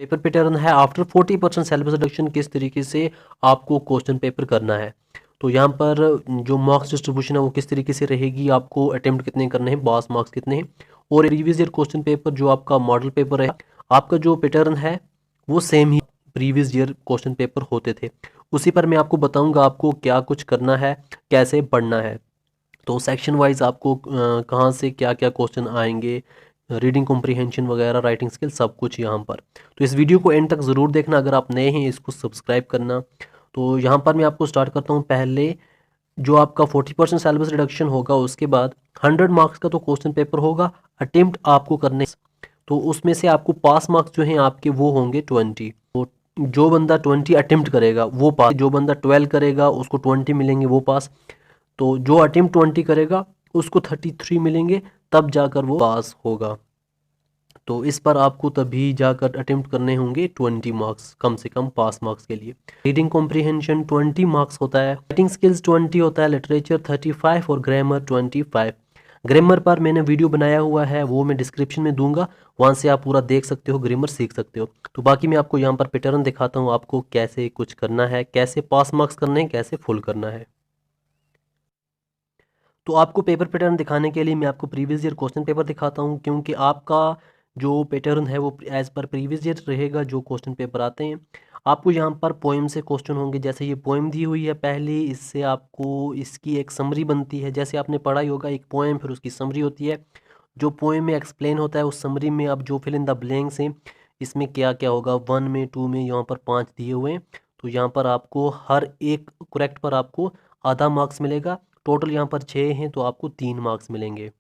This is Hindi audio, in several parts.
पेपर पैटर्न है आफ्टर 40% सिलेबस रिडक्शन किस तरीके से आपको क्वेश्चन पेपर करना है। तो यहाँ पर जो मार्क्स डिस्ट्रीब्यूशन है वो किस तरीके से रहेगी, आपको अटेम्प्ट कितने करने हैं, पास मार्क्स कितने हैं, और प्रीवियस ईयर क्वेश्चन पेपर जो आपका मॉडल पेपर है, आपका जो पैटर्न है वो सेम ही प्रीवियस ईयर क्वेश्चन पेपर होते थे। उसी पर मैं आपको बताऊंगा आपको क्या कुछ करना है, कैसे पढ़ना है। तो सेक्शन वाइज आपको कहाँ से क्या क्या क्वेश्चन आएंगे, रीडिंग कॉम्प्रिहेंशन वगैरह, राइटिंग स्किल, सब कुछ यहाँ पर। तो इस वीडियो को एंड तक ज़रूर देखना, अगर आप नए हैं इसको सब्सक्राइब करना। तो यहाँ पर मैं आपको स्टार्ट करता हूँ। पहले जो आपका 40% सिलेबस रिडक्शन होगा, उसके बाद 100 मार्क्स का तो क्वेश्चन पेपर होगा, अटेम्प्ट आपको करने। तो उसमें से आपको पास मार्क्स जो हैं आपके वो होंगे 20। तो जो बंदा 20 अटेम्प्ट करेगा वो पास, जो बंदा 12 करेगा उसको 20 मिलेंगे, वो पास। तो जो अटेम्प्ट 20 करेगा उसको 33 मिलेंगे, तब जाकर वो पास होगा। तो इस पर आपको तभी जाकर अटेम्प्ट करने होंगे 20 मार्क्स कम से कम पास मार्क्स के लिए। रीडिंग कॉम्प्रिहेंशन 20 मार्क्स होता है, राइटिंग स्किल्स 20 होता है, लिटरेचर 35 और ग्रामर 25। ग्रामर पर मैंने वीडियो बनाया हुआ है, वो मैं डिस्क्रिप्शन में दूंगा, वहाँ से आप पूरा देख सकते हो, ग्रामर सीख सकते हो। तो बाकी मैं आपको यहाँ पर पैटर्न दिखाता हूँ, आपको कैसे कुछ करना है, कैसे पास मार्क्स करने हैं, कैसे फुल करना है। तो आपको पेपर पैटर्न दिखाने के लिए मैं आपको प्रीवियस ईयर क्वेश्चन पेपर दिखाता हूँ, क्योंकि आपका जो पैटर्न है वो एज़ पर प्रीवियस ईयर रहेगा जो क्वेश्चन पेपर आते हैं। आपको यहाँ पर पोएम से क्वेश्चन होंगे, जैसे ये पोएम दी हुई है पहली, इससे आपको इसकी एक समरी बनती है। जैसे आपने पढ़ा ही होगा, एक पोएम फिर उसकी समरी होती है। जो पोएम में एक्सप्लेन होता है उस समरी में अब जो फिल इन द ब्लैंक्स हैं, इसमें क्या क्या होगा, 1 में 2 में, यहाँ पर 5 दिए हुए हैं। तो यहाँ पर आपको हर एक करेक्ट पर आपको आधा मार्क्स मिलेगा। टोटल यहाँ पर 6 हैं तो आपको 3 मार्क्स मिलेंगे।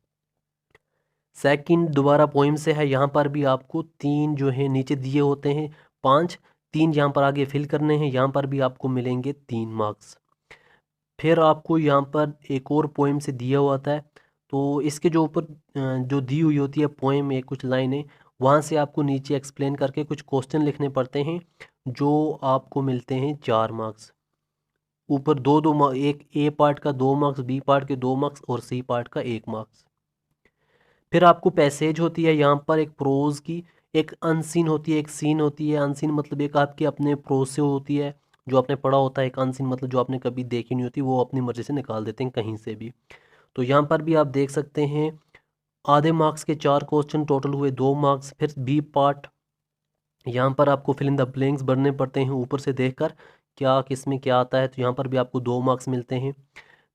सेकंड दोबारा पोइम से है, यहाँ पर भी आपको 3 जो है नीचे दिए होते हैं, 5, 3 यहाँ पर आगे फिल करने हैं, यहाँ पर भी आपको मिलेंगे 3 मार्क्स। फिर आपको यहाँ पर एक और पोइम से दिया हुआ था है, तो इसके जो ऊपर जो दी हुई होती है पोइम में कुछ लाइनें, वहाँ से आपको नीचे एक्सप्लेन करके कुछ क्वेश्चन लिखने पड़ते हैं, जो आपको मिलते हैं 4 मार्क्स। ऊपर दो दो एक ए पार्ट का 2 मार्क्स, बी पार्ट के 2 मार्क्स और सी पार्ट का 1 मार्क्स। फिर आपको पैसेज होती है यहाँ पर एक प्रोज की, एक अनसीन होती है, एक सीन होती है। अनसीन मतलब एक आपके अपने प्रोज से होती है, जो आपने पढ़ा होता है। एक अनसीन मतलब जो आपने कभी देखी नहीं होती, वो अपनी मर्जी से निकाल देते हैं कहीं से भी। तो यहाँ पर भी आप देख सकते हैं आधे मार्क्स के 4 क्वेश्चन, टोटल हुए 2 मार्क्स। फिर बी पार्ट, यहाँ पर आपको फिल इन द ब्लैंक्स भरने पड़ते हैं ऊपर से देखकर क्या किस में क्या आता है, तो यहाँ पर भी आपको 2 मार्क्स मिलते हैं।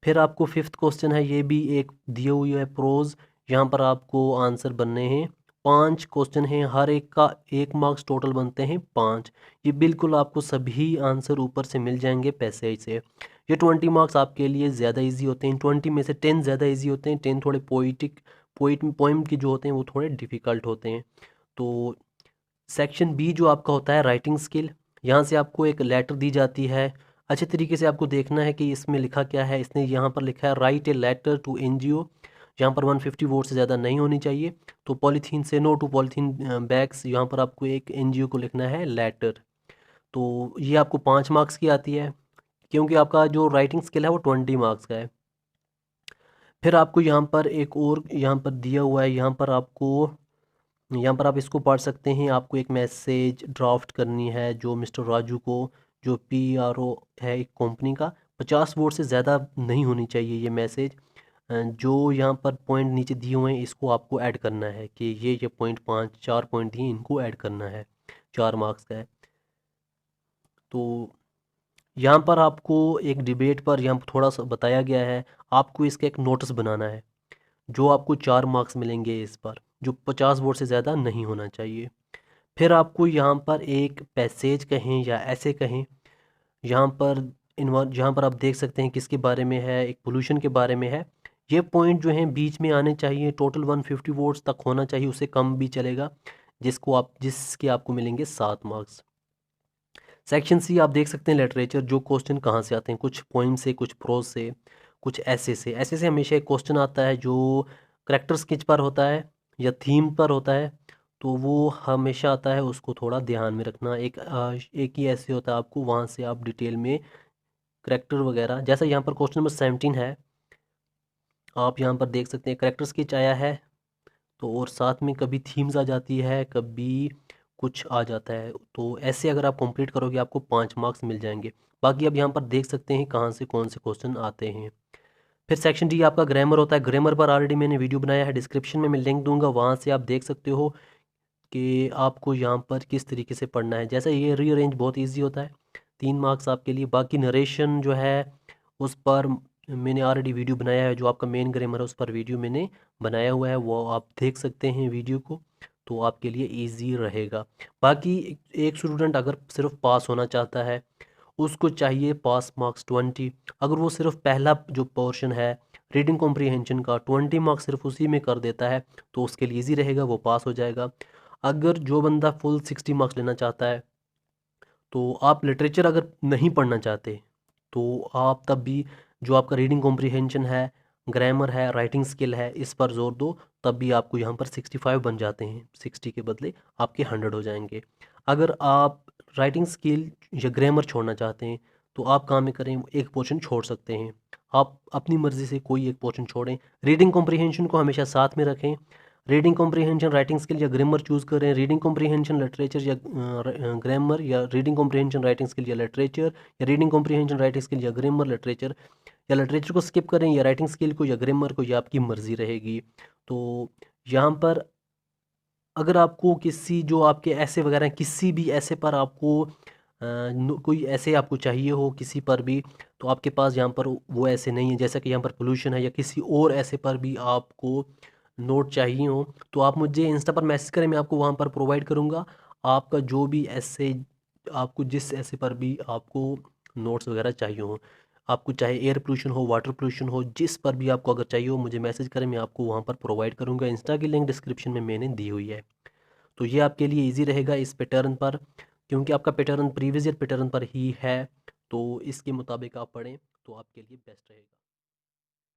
फिर आपको फिफ्थ क्वेश्चन है, ये भी एक दिए हुई है प्रोज, यहाँ पर आपको आंसर बनने हैं। 5 क्वेश्चन हैं, हर एक का 1 मार्क्स, टोटल बनते हैं 5। ये बिल्कुल आपको सभी आंसर ऊपर से मिल जाएंगे पैसेज से। ये 20 मार्क्स आपके लिए ज़्यादा इजी होते हैं, 20 में से 10 ज़्यादा इजी होते हैं, 10 थोड़े पोइम के जो होते हैं वो थोड़े डिफ़िकल्ट होते हैं। तो सेक्शन बी जो आपका होता है राइटिंग स्किल, यहाँ से आपको एक लेटर दी जाती है। अच्छे तरीके से आपको देखना है कि इसमें लिखा क्या है। इसने यहाँ पर लिखा है write a letter to NGO, यहाँ पर 150 वर्ड से ज़्यादा नहीं होनी चाहिए। तो पॉलीथीन से नो टू पॉलीथीन बैग्स, यहाँ पर आपको एक एनजीओ को लिखना है लेटर। तो ये आपको 5 मार्क्स की आती है, क्योंकि आपका जो राइटिंग स्किल है वो 20 मार्क्स का है। फिर आपको यहाँ पर एक और यहाँ पर दिया हुआ है, यहाँ पर आप इसको पढ़ सकते हैं। आपको एक मैसेज ड्राफ्ट करनी है जो मिस्टर राजू को, जो पीआरओ है एक कंपनी का, 50 वर्ड से ज़्यादा नहीं होनी चाहिए ये मैसेज। जो यहाँ पर पॉइंट नीचे दिए हुए हैं इसको आपको ऐड करना है कि ये पॉइंट 4 पॉइंट दिए, इनको ऐड करना है, 4 मार्क्स का है। तो यहाँ पर आपको एक डिबेट पर यहाँ पर थोड़ा सा बताया गया है, आपको इसका एक नोटिस बनाना है, जो आपको 4 मार्क्स मिलेंगे इस पर, जो 50 वर्ड से ज़्यादा नहीं होना चाहिए। फिर आपको यहाँ पर एक पैसेज कहें या ऐसे कहें, यहाँ पर यहाँ पर आप देख सकते हैं किसके बारे में है, एक पोल्यूशन के बारे में है। ये पॉइंट जो हैं बीच में आने चाहिए, टोटल 150 वर्ड्स तक होना चाहिए, उससे कम भी चलेगा, जिसके आपको मिलेंगे 7 मार्क्स। सेक्शन सी आप देख सकते हैं लिटरेचर, जो क्वेश्चन कहाँ से आते हैं, कुछ पोइम से, कुछ प्रोज से, कुछ ऐसे से हमेशा एक क्वेश्चन आता है जो करेक्टर स्केच पर होता है या थीम पर होता है, तो वो हमेशा आता है, उसको थोड़ा ध्यान में रखना। एक ही ऐसे होता है, आपको वहाँ से आप डिटेल में करेक्टर वगैरह, जैसा यहाँ पर क्वेश्चन नंबर 17 है, आप यहाँ पर देख सकते हैं करेक्टर स्केच आया है। तो और साथ में कभी थीम्स आ जाती है, कभी कुछ आ जाता है। तो ऐसे अगर आप कंप्लीट करोगे आपको 5 मार्क्स मिल जाएंगे। बाकी अब यहाँ पर देख सकते हैं कहाँ से कौन से क्वेश्चन आते हैं। फिर सेक्शन डी आपका ग्रामर होता है। ग्रामर पर ऑलरेडी मैंने वीडियो बनाया है, डिस्क्रिप्शन में मैं लिंक दूंगा, वहाँ से आप देख सकते हो कि आपको यहाँ पर किस तरीके से पढ़ना है। जैसे ये रीअरेंज बहुत इजी होता है, 3 मार्क्स आपके लिए। बाकी नरेशन जो है उस पर मैंने ऑलरेडी वीडियो बनाया है, जो आपका मेन ग्रामर है उस पर वीडियो मैंने बनाया हुआ है, वो आप देख सकते हैं वीडियो को, तो आपके लिए इजी रहेगा। बाकी एक स्टूडेंट अगर सिर्फ पास होना चाहता है, उसको चाहिए पास मार्क्स 20। अगर वो सिर्फ पहला जो पोर्शन है रीडिंग कॉम्प्रीहेंशन का 20 मार्क्स सिर्फ उसी में कर देता है तो उसके लिए ईजी रहेगा, वो पास हो जाएगा। अगर जो बंदा फुल 60 मार्क्स लेना चाहता है, तो आप लिटरेचर अगर नहीं पढ़ना चाहते तो आप तब भी जो आपका रीडिंग कॉम्प्रीहेंशन है, ग्रामर है, राइटिंग स्किल है, इस पर जोर दो, तब भी आपको यहाँ पर 65 बन जाते हैं। 60 के बदले आपके 100 हो जाएंगे। अगर आप राइटिंग स्किल या ग्रामर छोड़ना चाहते हैं तो आप काम में करें, एक पोर्शन छोड़ सकते हैं। आप अपनी मर्ज़ी से कोई एक पोर्शन छोड़ें, रीडिंग कॉम्प्रीहेंशन को हमेशा साथ में रखें। रीडिंग कॉम्प्रीहेंशन राइटिंग स्किल या ग्रामर चूज़ करें, रीडिंग कॉम्प्रीहेंशन लिटरेचर या ग्रामर, या रीडिंग कॉम्प्रीहेंशन राइटिंग स्किल या लिटरेचर, या रीडिंग कॉम्प्रीहेंशन राइटिंग स्किल या ग्रामर लिटरेचर, या लिटरेचर को स्किप करें या राइटिंग स्किल को या ग्रामर को, या आपकी मर्ज़ी रहेगी। तो यहाँ पर अगर आपको किसी जो आपके ऐसे वगैरह किसी भी ऐसे पर आपको कोई ऐसे आपको चाहिए हो किसी पर भी, तो आपके पास यहाँ पर वो ऐसे नहीं है। जैसा कि यहाँ पर पोल्यूशन है या किसी और ऐसे पर भी आपको नोट चाहिए हो, तो आप मुझे इंस्टा पर मैसेज करें, मैं आपको वहाँ पर प्रोवाइड करूँगा। आपका जो भी ऐसे आपको जिस ऐसे पर भी आपको नोट्स वगैरह चाहिए हो, आपको चाहे एयर पोल्यूशन हो, वाटर पोल्यूशन हो, जिस पर भी आपको अगर चाहिए हो मुझे मैसेज करें, मैं आपको वहाँ पर प्रोवाइड करूँगा। इंस्टा की लिंक डिस्क्रिप्शन में मैंने दी हुई है। तो ये आपके लिए इजी रहेगा इस पैटर्न पर, क्योंकि आपका पैटर्न प्रीवियस ईयर पैटर्न पर ही है, तो इसके मुताबिक आप पढ़ें तो आपके लिए बेस्ट रहेगा।